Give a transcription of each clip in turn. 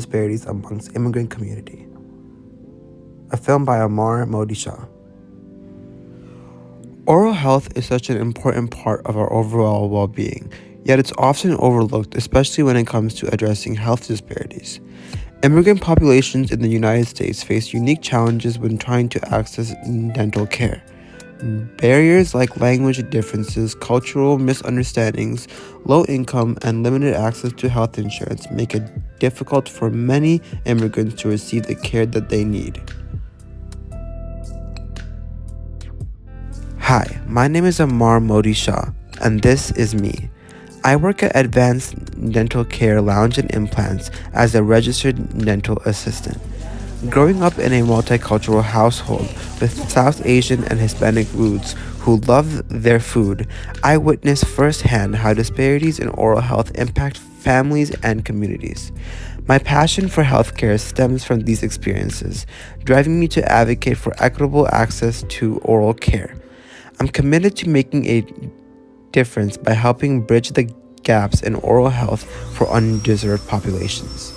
Disparities amongst Immigrant Community. A film by Ammar Shah. Oral health is such an important part of our overall well-being, yet it's often overlooked, especially when it comes to addressing health disparities. Immigrant populations in the United States face unique challenges when trying to access dental care. Barriers like language differences, cultural misunderstandings, low income, and limited access to health insurance make it difficult for many immigrants to receive the care that they need. Hi, my name is Ammar Shah, and this is me. I work at Advanced Dental Care Lounge and Implants as a registered dental assistant. Growing up in a multicultural household with South Asian and Hispanic roots who love their food, I witnessed firsthand how disparities in oral health impact families and communities. My passion for healthcare stems from these experiences, driving me to advocate for equitable access to oral care. I'm committed to making a difference by helping bridge the gaps in oral health for underserved populations.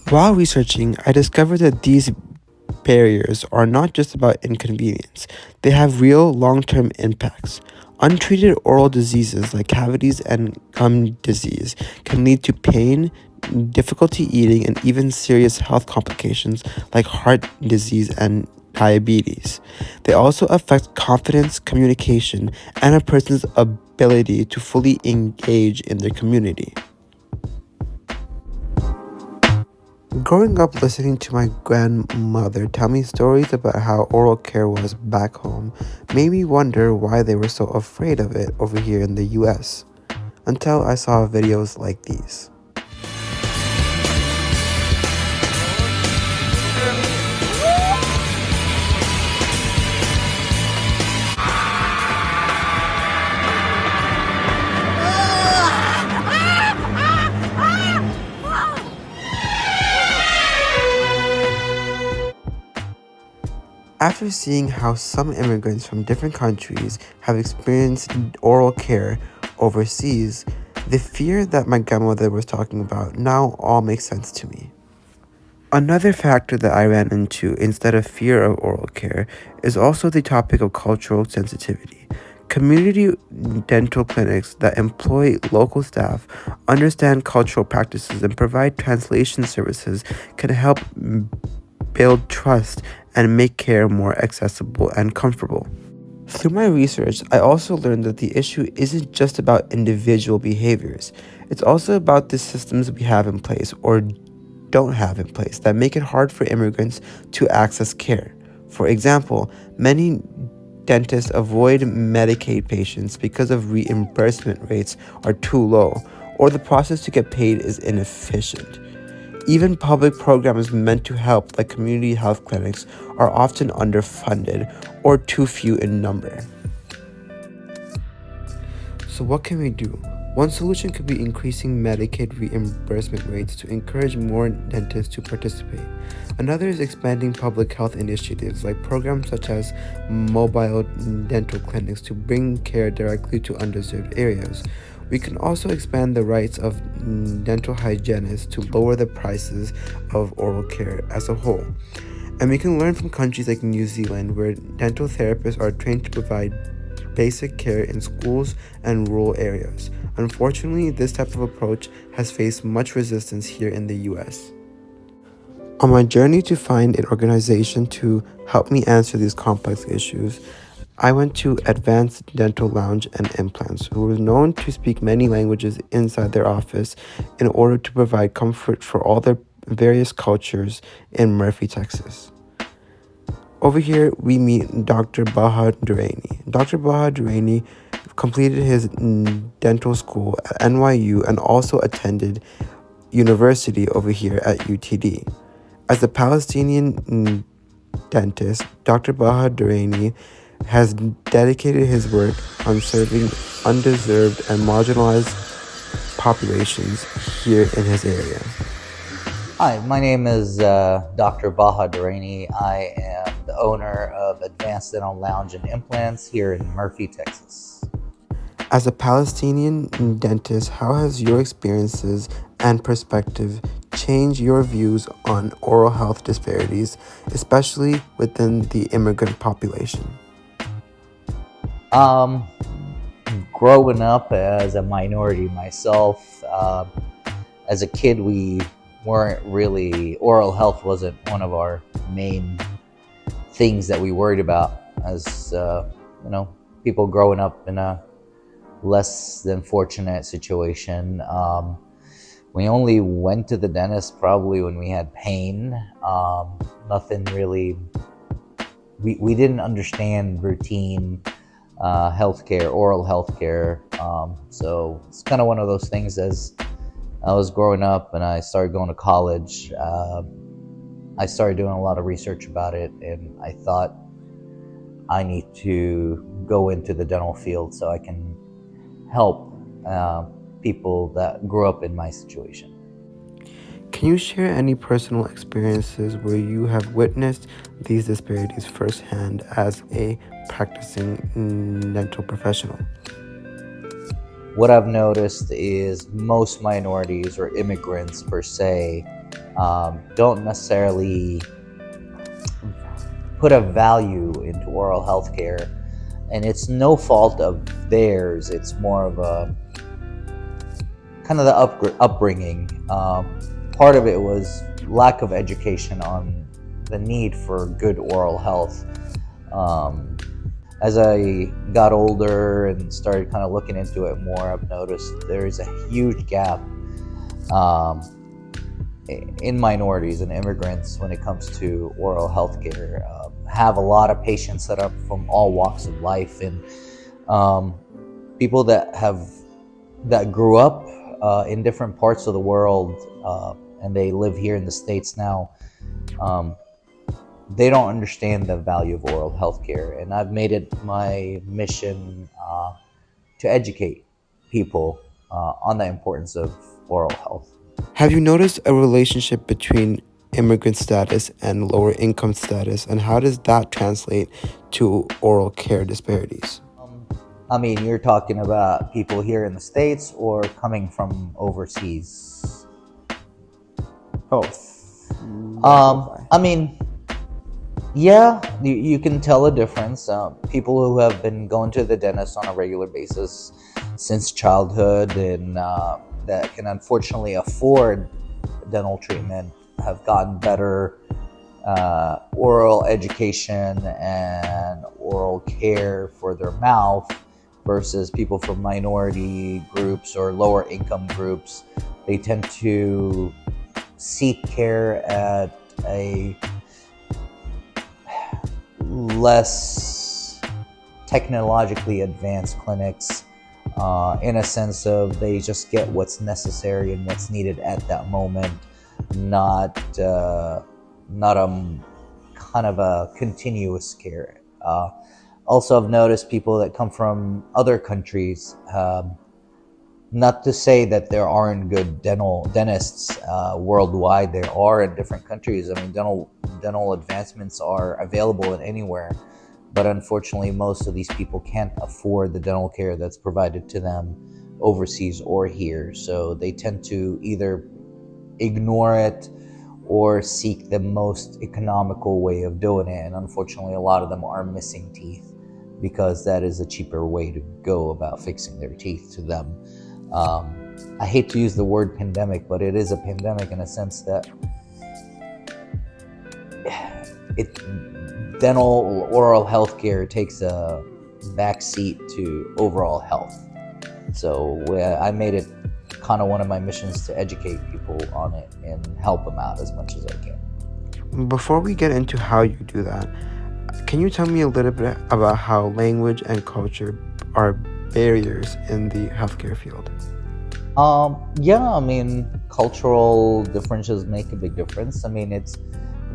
While researching, I discovered that these barriers are not just about inconvenience, they have real long-term impacts. Untreated oral diseases like cavities and gum disease can lead to pain, difficulty eating, and even serious health complications like heart disease and diabetes. They also affect confidence, communication, and a person's ability to fully engage in their community. Growing up listening to my grandmother tell me stories about how oral care was back home made me wonder why they were so afraid of it over here in the US, until I saw videos like these. After seeing how some immigrants from different countries have experienced oral care overseas, the fear that my grandmother was talking about now all makes sense to me. Another factor that I ran into instead of fear of oral care is also the topic of cultural sensitivity. Community dental clinics that employ local staff, understand cultural practices, and provide translation services can help build trust and make care more accessible and comfortable. Through my research, I also learned that the issue isn't just about individual behaviors. It's also about the systems we have in place or don't have in place that make it hard for immigrants to access care. For example, many dentists avoid Medicaid patients because of reimbursement rates are too low, or the process to get paid is inefficient. Even public programs meant to help, like community health clinics, are often underfunded or too few in number. So what can we do? One solution could be increasing Medicaid reimbursement rates to encourage more dentists to participate. Another is expanding public health initiatives like programs such as mobile dental clinics to bring care directly to underserved areas. We can also expand the rights of dental hygienists to lower the prices of oral care as a whole. And we can learn from countries like New Zealand, where dental therapists are trained to provide basic care in schools and rural areas. Unfortunately, this type of approach has faced much resistance here in the US. On my journey to find an organization to help me answer these complex issues, I went to Advanced Dental Lounge and Implants, who was known to speak many languages inside their office in order to provide comfort for all their various cultures in Murphy, Texas. Over here, we meet Dr. Baha Duraini. Dr. Baha Duraini completed his dental school at NYU and also attended university over here at UTD. As a Palestinian dentist, Dr. Baha Duraini has dedicated his work on serving underserved and marginalized populations here in his area. Hi, my name is Dr. Baha Duraini. I am the owner of Advanced Dental Lounge and Implants here in Murphy, Texas. As a Palestinian dentist, how has your experiences and perspective changed your views on oral health disparities, especially within the immigrant population? Um, Growing up as a minority myself, as a kid, we weren't really, oral health wasn't one of our main things that we worried about as, you know, people growing up in a less than fortunate situation. We only went to the dentist probably when we had pain. Nothing really, we didn't understand routine healthcare, oral healthcare. So it's kind of one of those things. As I was growing up and I started going to college, I started doing a lot of research about it, and I thought I need to go into the dental field so I can help people that grew up in my situation. Can you share any personal experiences where you have witnessed these disparities firsthand as a practicing dental professional? What I've noticed is most minorities or immigrants per se don't necessarily put a value into oral health care, and it's no fault of theirs. It's more of a kind of the upbringing. Part of it was lack of education on the need for good oral health. Um, as I got older and started kind of looking into it more, I've noticed there's a huge gap um, in minorities and immigrants when it comes to oral health care. Have a lot of patients that are from all walks of life, and um, people that grew up in different parts of the world, and they live here in the States now. Um, they don't understand the value of oral health care, and I've made it my mission to educate people on the importance of oral health. Have you noticed a relationship between immigrant status and lower income status, and how does that translate to oral care disparities? Um, I mean, you're talking about people here in the States or coming from overseas? Both. Both. I mean, yeah, you can tell a difference. People who have been going to the dentist on a regular basis since childhood and that can unfortunately afford dental treatment have gotten better oral education and oral care for their mouth versus people from minority groups or lower income groups. They tend to seek care at a less technologically advanced clinics, in a sense of they just get what's necessary and what's needed at that moment, not not a kind of a continuous care. Also, I've noticed people that come from other countries. Not to say that there aren't good dentists worldwide. There are in different countries. I mean, dental advancements are available in anywhere, but unfortunately, most of these people can't afford the dental care that's provided to them overseas or here. So they tend to either ignore it or seek the most economical way of doing it. And unfortunately, a lot of them are missing teeth because that is a cheaper way to go about fixing their teeth to them. I hate to use the word pandemic, but it is a pandemic in a sense that dental oral health care takes a backseat to overall health. So I made it kind of one of my missions to educate people on it and help them out as much as I can. Before we get into how you do that, can you tell me a little bit about how language and culture are barriers in the healthcare field? Yeah, I mean, cultural differences make a big difference. I mean, it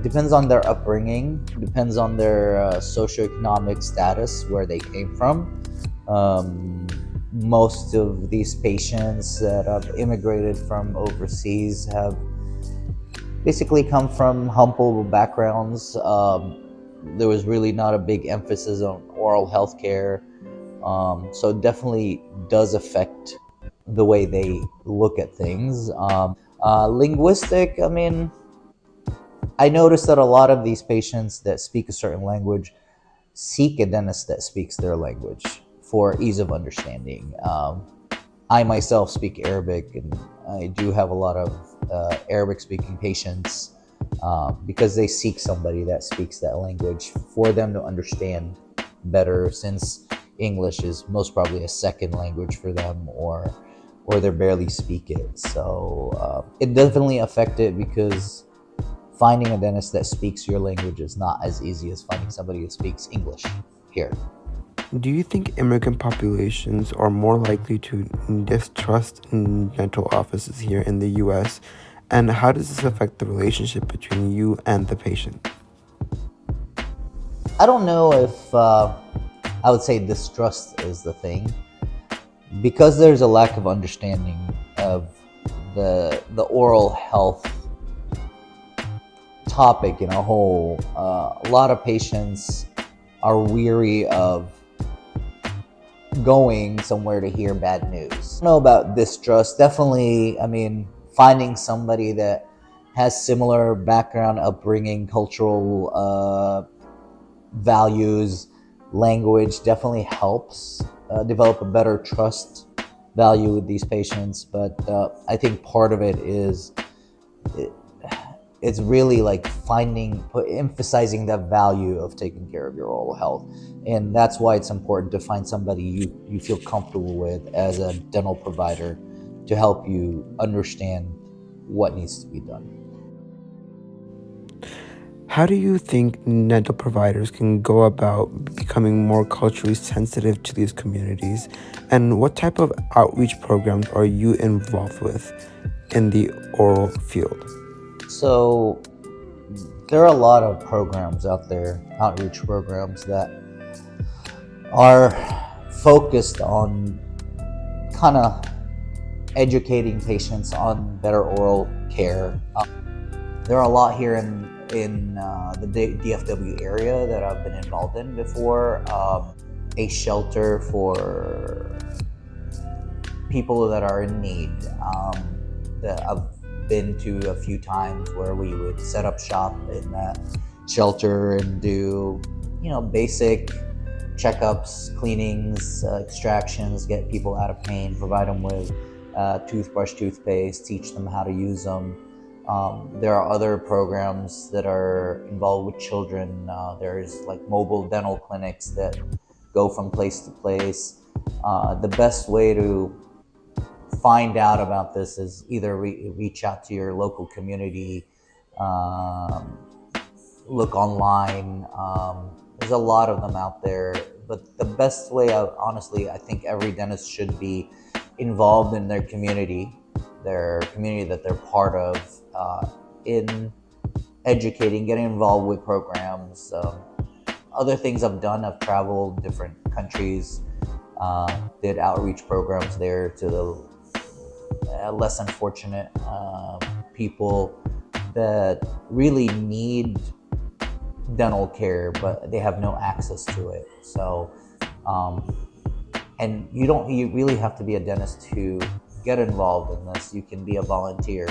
depends on their upbringing, depends on their socioeconomic status, where they came from. Most of these patients that have immigrated from overseas have basically come from humble backgrounds. There was really not a big emphasis on oral health care. So it definitely does affect the way they look at things. Linguistic, I mean, I noticed that a lot of these patients that speak a certain language seek a dentist that speaks their language for ease of understanding. I myself speak Arabic, and I do have a lot of Arabic speaking patients because they seek somebody that speaks that language for them to understand better, since English is most probably a second language for them, or they barely speak it. So it definitely affected, because finding a dentist that speaks your language is not as easy as finding somebody who speaks English here. Do you think immigrant populations are more likely to distrust dental offices here in the US? And how does this affect the relationship between you and the patient? I don't know if I would say distrust is the thing, because there's a lack of understanding of the oral health topic in a whole. A lot of patients are weary of going somewhere to hear bad news. I don't know about distrust. Definitely, I mean, finding somebody that has similar background, upbringing, cultural values, language definitely helps develop a better trust value with these patients. But I think part of it is it's really like emphasizing the value of taking care of your oral health, and that's why it's important to find somebody you feel comfortable with as a dental provider to help you understand what needs to be done. How do you think dental providers can go about becoming more culturally sensitive to these communities? And what type of outreach programs are you involved with in the oral field? So there are a lot of programs out there, outreach programs, that are focused on kind of educating patients on better oral care. There are a lot here in the DFW area that I've been involved in before. A shelter for people that are in need that I've been to a few times, where we would set up shop in that shelter and do, basic checkups, cleanings, extractions, get people out of pain, provide them with toothbrush, toothpaste, teach them how to use them. There are other programs that are involved with children. There's like mobile dental clinics that go from place to place. The best way to find out about this is either reach out to your local community, look online. There's a lot of them out there, but the best way, honestly, I think every dentist should be involved in their community that they're part of, in educating, getting involved with programs. Other things I've done, I've traveled different countries, did outreach programs there to the less unfortunate people that really need dental care, but they have no access to it. So, and you really have to be a dentist to get involved in this. You can be a volunteer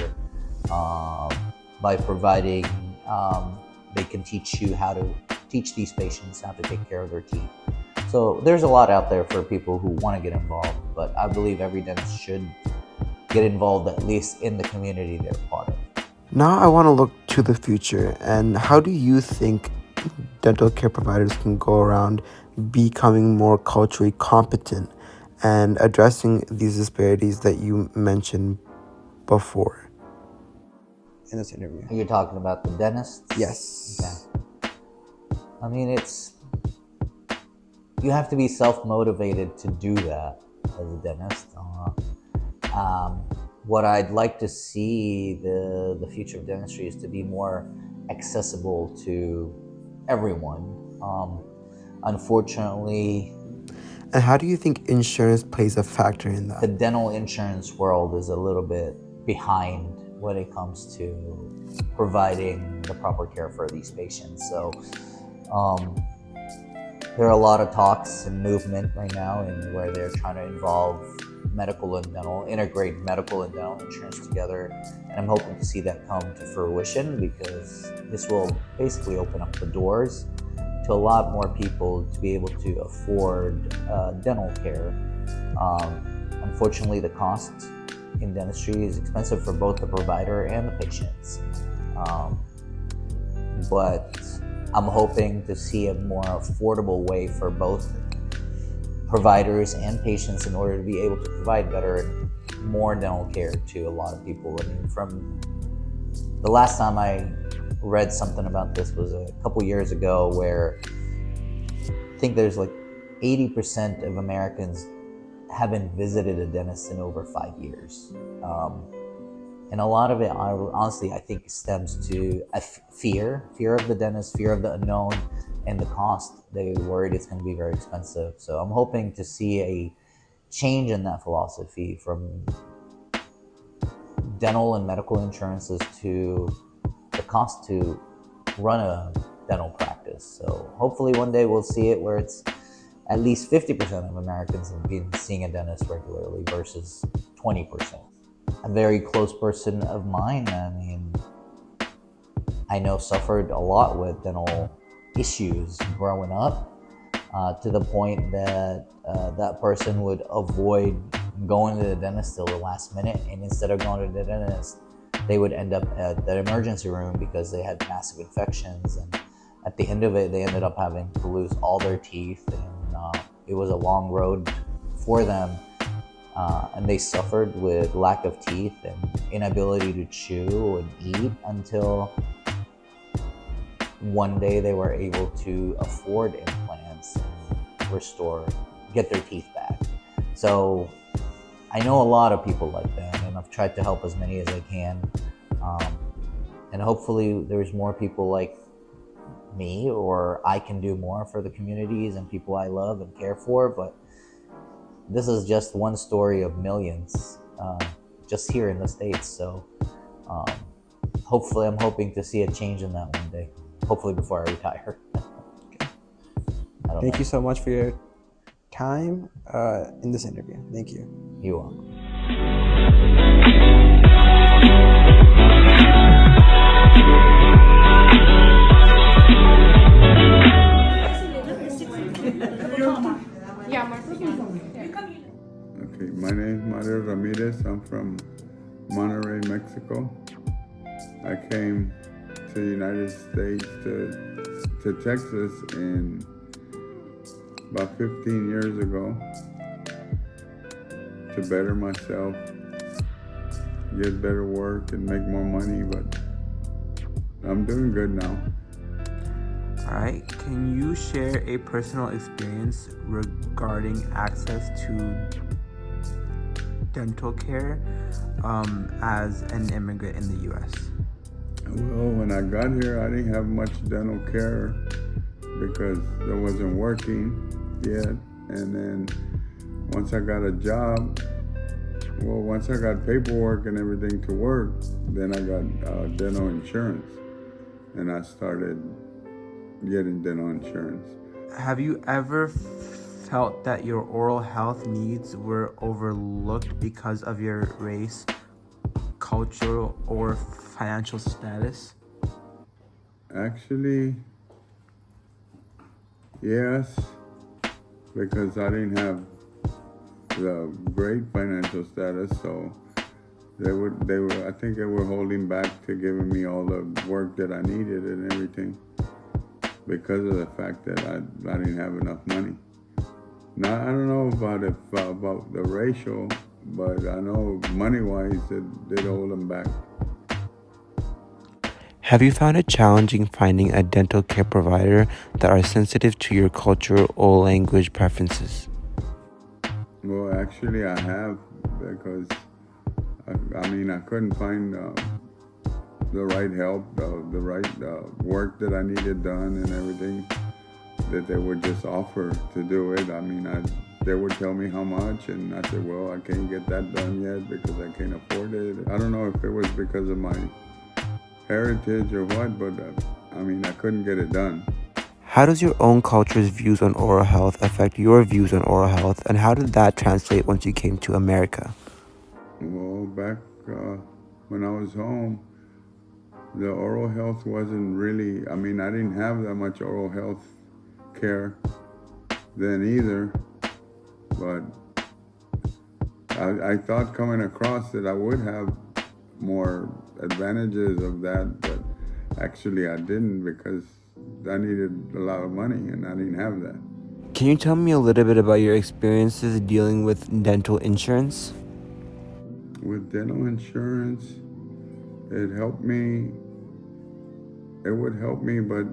by providing, they can teach you how to teach these patients how to take care of their teeth. So there's a lot out there for people who want to get involved, but I believe every dentist should get involved, at least in the community they're part of. Now I want to look to the future, and how do you think dental care providers can go around becoming more culturally competent and addressing these disparities that you mentioned before in this interview? You're talking about the dentists? Yes. Okay. I mean, you have to be self-motivated to do that as a dentist. What I'd like to see the future of dentistry is to be more accessible to everyone. Unfortunately, and how do you think insurance plays a factor in that? The dental insurance world is a little bit behind when it comes to providing the proper care for these patients. So There are a lot of talks and movement right now in where they're trying to integrate medical and dental insurance together. And I'm hoping to see that come to fruition, because this will basically open up the doors to a lot more people to be able to afford dental care. Unfortunately, the cost in dentistry is expensive for both the provider and the patients. But I'm hoping to see a more affordable way for both providers and patients in order to be able to provide better and more dental care to a lot of people. I mean, from the last time I read something about this was a couple years ago, where I think there's like 80% of Americans haven't visited a dentist in over 5 years. And a lot of it, honestly, I think stems to a fear of the dentist, fear of the unknown, and the cost. They're worried it's going to be very expensive. So I'm hoping to see a change in that philosophy from dental and medical insurances to the cost to run a dental practice. So hopefully one day we'll see it where it's at least 50% of Americans have been seeing a dentist regularly versus 20%. A very close person of mine, I know, suffered a lot with dental issues growing up, to the point that that person would avoid going to the dentist till the last minute, and instead of going to the dentist, they would end up at the emergency room because they had massive infections, and at the end of it, they ended up having to lose all their teeth, and it was a long road for them. And they suffered with lack of teeth and inability to chew and eat until one day they were able to afford implants and get their teeth back. So I know a lot of people like that, and I've tried to help as many as I can. And hopefully there's more people like me, or I can do more for the communities and people I love and care for. But this is just one story of millions, just here in the States. So hopefully I'm hoping to see a change in that one day, hopefully before I retire. Thank you so much for your time in this interview. Thank you. You're welcome. Okay, my name is Mario Ramirez. I'm from Monterrey, Mexico. I came to the United States, to Texas in about 15 years ago to better myself, get better work, and make more money, but I'm doing good now. Alright, can you share a personal experience regarding access to dental care as an immigrant in the U.S.? Well, when I got here, I didn't have much dental care because I wasn't working yet. And then once I got a job, once I got paperwork and everything to work, then I got dental insurance, and I started getting dental insurance. Have you ever felt that your oral health needs were overlooked because of your race, cultural, or financial status? Actually, yes, because I didn't have the great financial status, so I think they were holding back to giving me all the work that I needed and everything, because of the fact that I didn't have enough money. Now, I don't know about the racial, but I know money-wise it did hold them back. Have you found it challenging finding a dental care provider that are sensitive to your cultural or language preferences? Well, actually I have, because I couldn't find the right help, the right work that I needed done and everything that they would just offer to do it. They would tell me how much, and I said, well, I can't get that done yet because I can't afford it. I don't know if it was because of my heritage or what, but I couldn't get it done. How does your own culture's views on oral health affect your views on oral health, and how did that translate once you came to America? Well, back when I was home, the oral health wasn't really, I mean, I didn't have that much oral health care then either, but I thought coming across that I would have more advantages of that, but actually I didn't, because I needed a lot of money and I didn't have that. Can you tell me a little bit about your experiences dealing with dental insurance? With dental insurance, it helped me. It would help me, but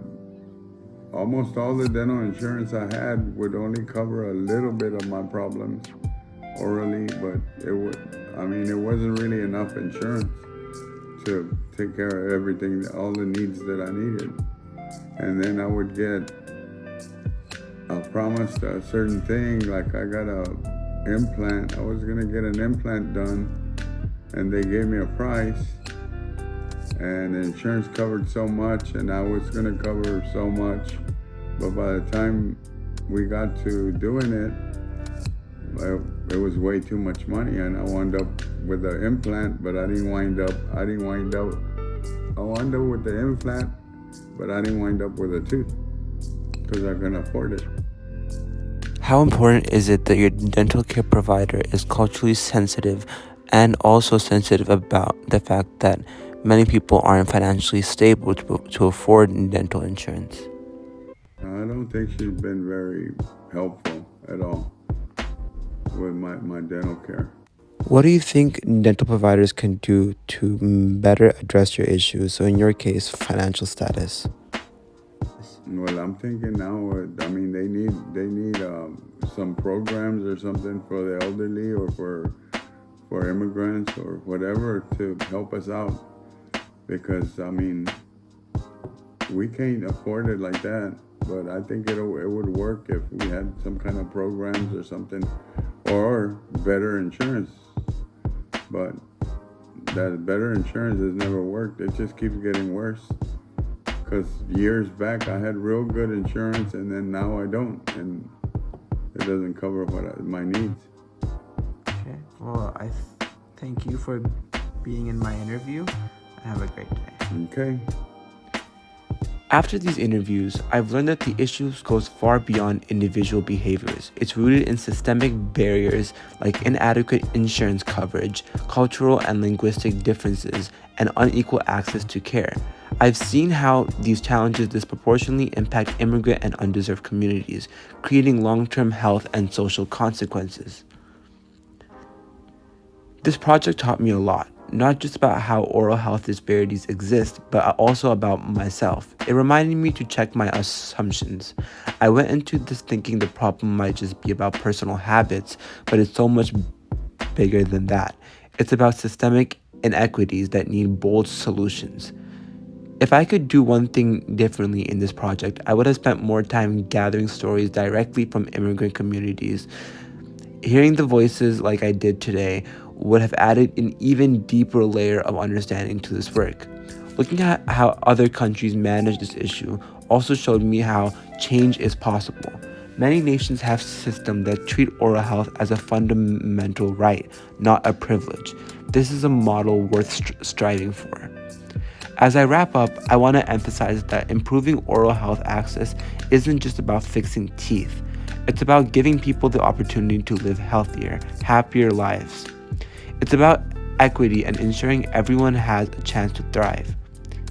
almost all the dental insurance I had would only cover a little bit of my problems orally, but it wasn't really enough insurance to take care of everything, all the needs that I needed. And then I would get promised a certain thing, like I got a implant. I was gonna get an implant done, and they gave me a price, and the insurance covered so much, and I was gonna cover so much, but by the time we got to doing it, it was way too much money, and I wound up with the implant, but I wound up with the implant, but I didn't wind up with a tooth, because I couldn't afford it. How important is it that your dental care provider is culturally sensitive and also sensitive about the fact that many people aren't financially stable to afford dental insurance? I don't think she's been very helpful at all with my dental care. What do you think dental providers can do to better address your issues? So in your case, financial status. Well, I'm thinking now, I mean, they need some programs or something for the elderly or for immigrants or whatever to help us out, because I mean, we can't afford it like that. But I think it would work if we had some kind of programs or something, or better insurance. But that better insurance has never worked. It just keeps getting worse. Because years back I had real good insurance, and then now I don't, and it doesn't cover my needs. Okay. Well, I thank you for being in my interview, and have a great day. Okay. After these interviews, I've learned that the issue goes far beyond individual behaviors. It's rooted in systemic barriers like inadequate insurance coverage, cultural and linguistic differences, and unequal access to care. I've seen how these challenges disproportionately impact immigrant and undeserved communities, creating long-term health and social consequences. This project taught me a lot, not just about how oral health disparities exist, but also about myself. It reminded me to check my assumptions. I went into this thinking the problem might just be about personal habits, but it's so much bigger than that. It's about systemic inequities that need bold solutions. If I could do one thing differently in this project, I would have spent more time gathering stories directly from immigrant communities. Hearing the voices like I did today would have added an even deeper layer of understanding to this work. Looking at how other countries manage this issue also showed me how change is possible. Many nations have systems that treat oral health as a fundamental right, not a privilege. This is a model worth striving for. As I wrap up, I want to emphasize that improving oral health access isn't just about fixing teeth. It's about giving people the opportunity to live healthier, happier lives. It's about equity and ensuring everyone has a chance to thrive.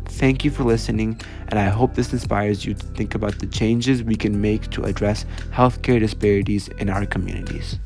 Thank you for listening, and I hope this inspires you to think about the changes we can make to address healthcare disparities in our communities.